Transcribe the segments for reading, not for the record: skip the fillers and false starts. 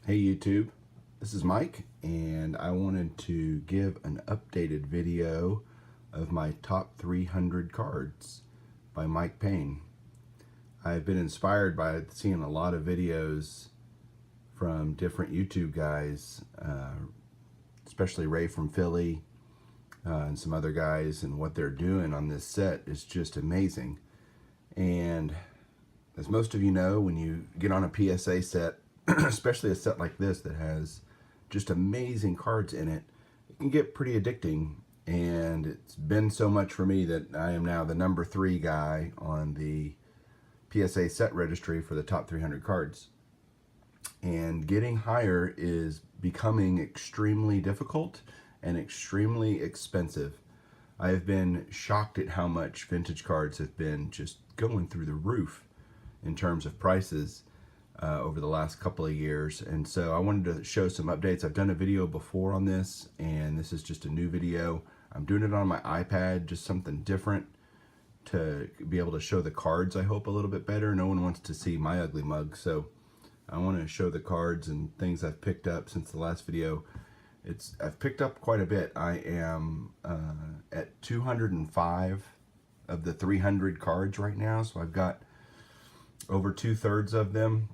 Hey YouTube, this is Mike, and I wanted to give an updated video of my top 300 cards by Mike Payne. I've been inspired by seeing a lot of videos from different YouTube guys, especially Ray from Philly and some other guys, and what they're doing on this set is just amazing. And as most of you know, when you get on a PSA set, especially a set like this that has just amazing cards in it, it can get pretty addicting. And it's been so much for me that I am now the number 3 guy on the PSA set registry for the top 300 cards. And getting higher is becoming extremely difficult and extremely expensive. I have been shocked at how much vintage cards have been just going through the roof in terms of prices over the last couple of years. And so I wanted to show some updates. I've done a video before on this, and this is just a new video. I'm doing it on my iPad, just something different to be able to show the cards, I hope, a little bit better. No one wants to see my ugly mug, so I want to show the cards and things I've picked up since the last video. I've picked up quite a bit. I am at 205 of the 300 cards right now, so I've got over 2/3 of them.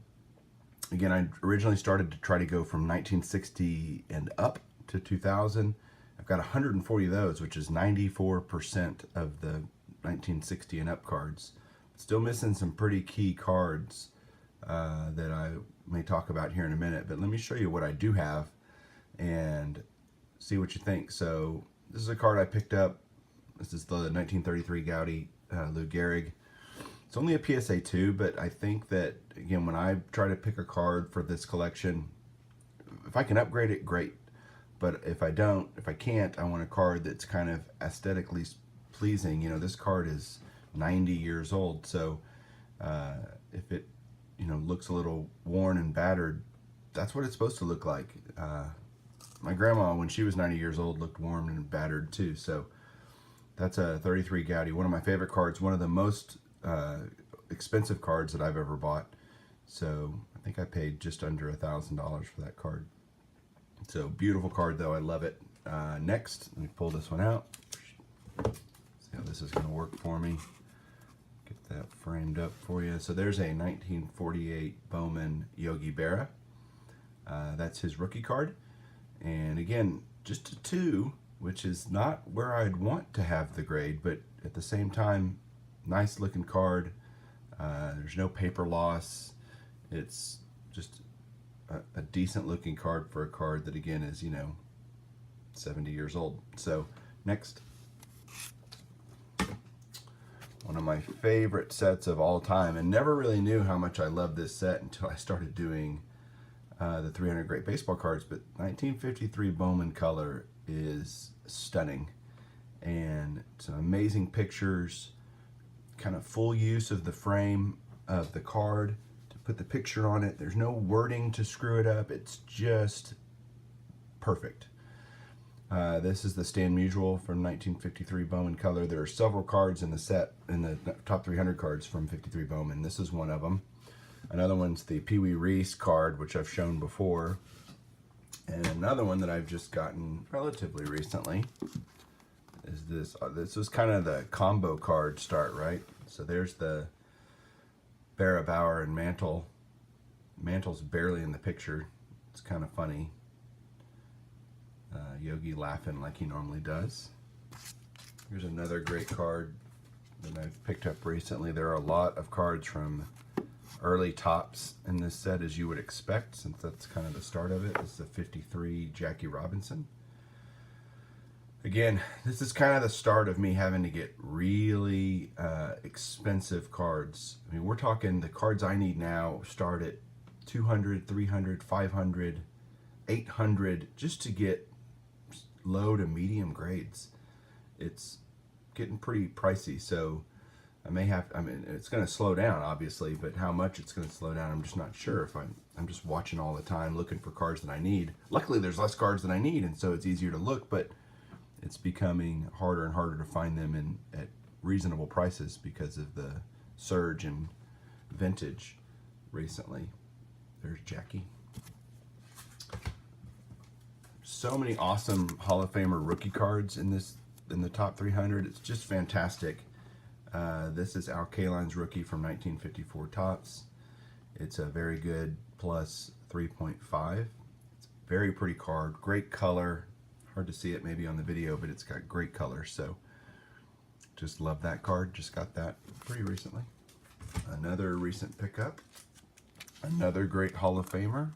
Again, I originally started to try to go from 1960 and up to 2000. I've got 140 of those, which is 94% of the 1960 and up cards. Still missing some pretty key cards that I may talk about here in a minute, but let me show you what I do have and see what you think. So this is a card I picked up. This is the 1933 Gaudi Lou Gehrig. It's only a PSA 2, but I think that, again, when I try to pick a card for this collection, if I can upgrade it, great. But if I can't, I want a card that's kind of aesthetically pleasing. You know, this card is 90 years old, so if it, looks a little worn and battered, that's what it's supposed to look like. My grandma, when she was 90 years old, looked worn and battered too. So that's a 33 Gaudi, one of my favorite cards, one of the most expensive cards that I've ever bought. So I think I paid just under $1,000 for that card. So beautiful card though, I love it. Next, let me pull this one out. See how this is going to work for me. Get that framed up for you. So there's a 1948 Bowman Yogi Berra. That's his rookie card. And again, just a 2, which is not where I'd want to have the grade, but at the same time, nice looking card. There's no paper loss. It's just a decent looking card for a card that, again, is 70 years old. So next, one of my favorite sets of all time, and never really knew how much I loved this set until I started doing the 300 Great Baseball cards. But 1953 Bowman color is stunning, and some amazing pictures, kind of full use of the frame of the card to put the picture on it. There's no wording to screw it up. It's just perfect. This is the Stan Musial from 1953 Bowman color. There are several cards in the set, in the top 300 cards from 53 Bowman. This is one of them. Another one's the Pee Wee Reese card, which I've shown before. And another one that I've just gotten relatively recently is this. This was kind of the combo card start, right? So there's the Berra, Bauer, and Mantle. Mantle's barely in the picture. It's kind of funny. Yogi laughing like he normally does. Here's another great card that I've picked up recently. There are a lot of cards from early tops in this set, as you would expect, since that's kind of the start of it. This is a 53 Jackie Robinson. Again, this is kind of the start of me having to get really expensive cards. I mean, we're talking the cards I need now start at 200, 300, 500, 800 just to get low to medium grades. It's getting pretty pricey, so I may have, it's going to slow down, obviously, but how much it's going to slow down, I'm just not sure. If I'm just watching all the time, looking for cards that I need. Luckily, there's less cards than I need, and so it's easier to look, but it's becoming harder and harder to find them at reasonable prices because of the surge in vintage recently. There's Jackie. so many awesome Hall of Famer rookie cards in the top 300. It's just fantastic. This is Al Kaline's rookie from 1954 Topps. It's a very good plus 3.5. It's a very pretty card, great color. Hard to see it maybe on the video, but it's got great color. So just love that card. Just got that pretty recently. Another recent pickup. Another great Hall of Famer.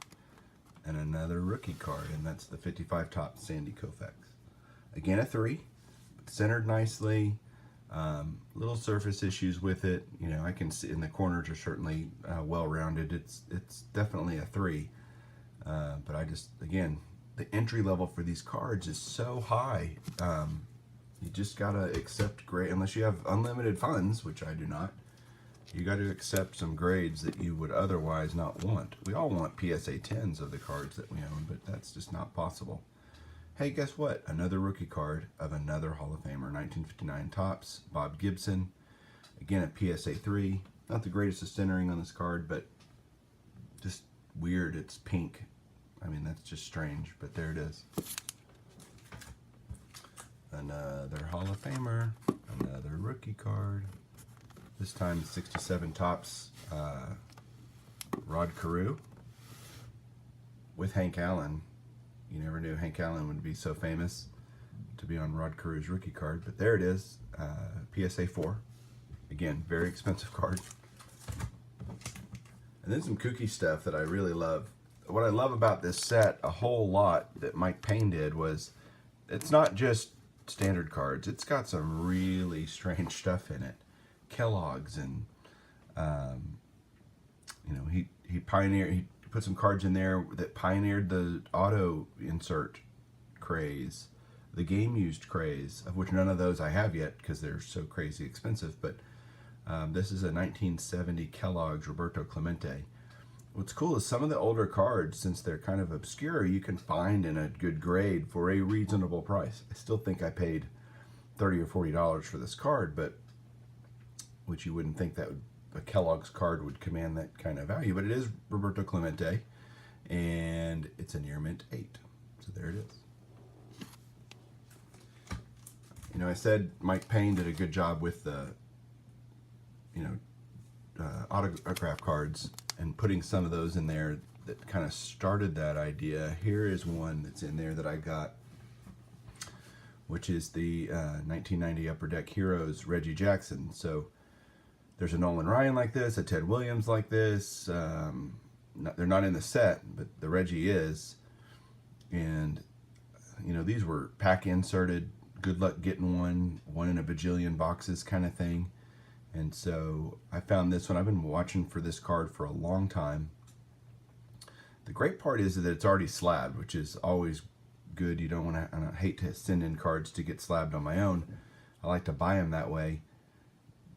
And another rookie card, and that's the 55 Topps Sandy Koufax. Again, a 3, centered nicely. Little surface issues with it. You know, I can see in the corners are certainly well-rounded. It's definitely a 3. But I just, again, the entry level for these cards is so high. You just gotta accept grade, unless you have unlimited funds, which I do not. You got to accept some grades that you would otherwise not want. We all want PSA 10s of the cards that we own, but that's just not possible. Hey, guess what? Another rookie card of another Hall of Famer, 1959 Topps, Bob Gibson. Again, a PSA 3. Not the greatest of centering on this card, but just weird. It's pink. I mean, that's just strange, but there it is. Another Hall of Famer, another rookie card. This time 67 Topps, Rod Carew with Hank Allen. You never knew Hank Allen would be so famous to be on Rod Carew's rookie card, but there it is, PSA 4. Again, very expensive card. And then some kooky stuff that I really love. What I love about this set a whole lot that Mike Payne did was, it's not just standard cards. It's got some really strange stuff in it. Kellogg's, and you know, he put some cards in there that pioneered the auto insert craze, the game used craze, of which none of those I have yet because they're so crazy expensive. But this is a 1970 Kellogg's Roberto Clemente. What's cool is some of the older cards, since they're kind of obscure, you can find in a good grade for a reasonable price. I still think I paid $30 or $40 for this card, but which you wouldn't think that a Kellogg's card would command that kind of value, but it is Roberto Clemente, and it's a near mint 8. So there it is. You know, I said Mike Payne did a good job with the, you know, autograph cards and putting some of those in there that kind of started that idea. Here is one that's in there that I got, which is the 1990 Upper Deck Heroes Reggie Jackson. So there's a Nolan Ryan like this, a Ted Williams like this. They're not in the set, but the Reggie is. And, you know, these were pack inserted, good luck getting one in a bajillion boxes kind of thing. And so I found this one. I've been watching for this card for a long time. The great part is that it's already slabbed, which is always good. You don't want to, I hate to send in cards to get slabbed on my own. I like to buy them that way.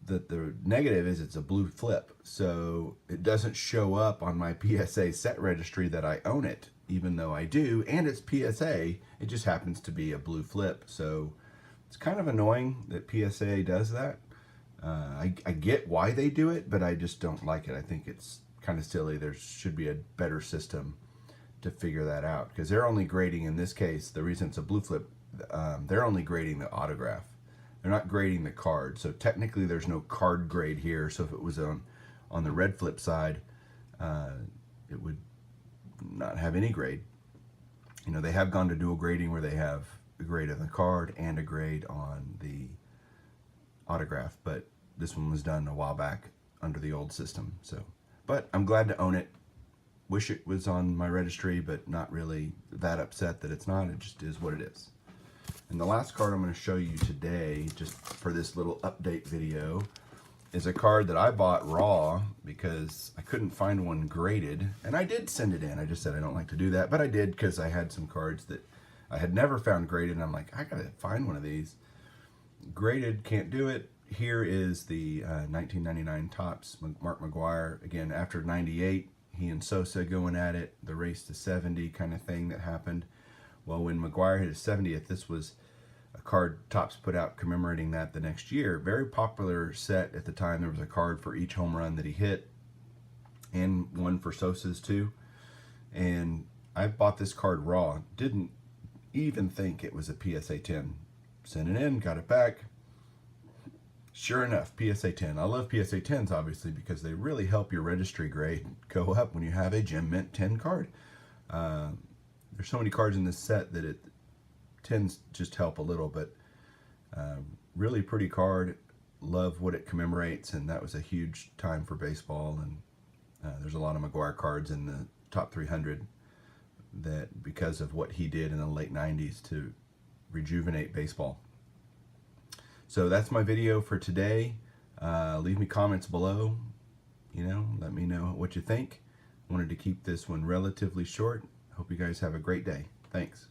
The negative is it's a blue flip, so it doesn't show up on my PSA set registry that I own it, even though I do, and it's PSA. It just happens to be a blue flip, so it's kind of annoying that PSA does that. I get why they do it, but I just don't like it. I think it's kind of silly. There should be a better system to figure that out, because they're only grading, in this case, the reason it's a blue flip, they're only grading the autograph. They're not grading the card, so technically there's no card grade here. So if it was on the red flip side, it would not have any grade. You know, they have gone to dual grading where they have a grade on the card and a grade on the autograph, but this one was done a while back under the old system. So, but I'm glad to own it. Wish it was on my registry, but not really that upset that it's not. It just is what it is. And the last card I'm going to show you today, just for this little update video, is a card that I bought raw because I couldn't find one graded. And I did send it in. I just said I don't like to do that, but I did because I had some cards that I had never found graded. And I'm like, I got to find one of these. Graded, can't do it. Here is the 1999 Topps Mark McGwire. Again, after 98, he and Sosa going at it, the race to 70 kind of thing that happened. Well, when McGwire hit his 70th, this was a card Topps put out commemorating that the next year. Very popular set at the time. There was a card for each home run that he hit, and one for Sosa's too. And I bought this card raw. Didn't even think it was a PSA 10. Sent it in, got it back. Sure enough, PSA 10. I love PSA 10s obviously because they really help your registry grade go up when you have a Gem Mint 10 card. There's so many cards in this set that 10s just help a little, but really pretty card. Love what it commemorates, and that was a huge time for baseball. And there's a lot of McGwire cards in the top 300 that because of what he did in the late 90s to rejuvenate baseball. So that's my video for today. Leave me comments below. Let me know what you think. Wanted to keep this one relatively short. Hope you guys have a great day. Thanks.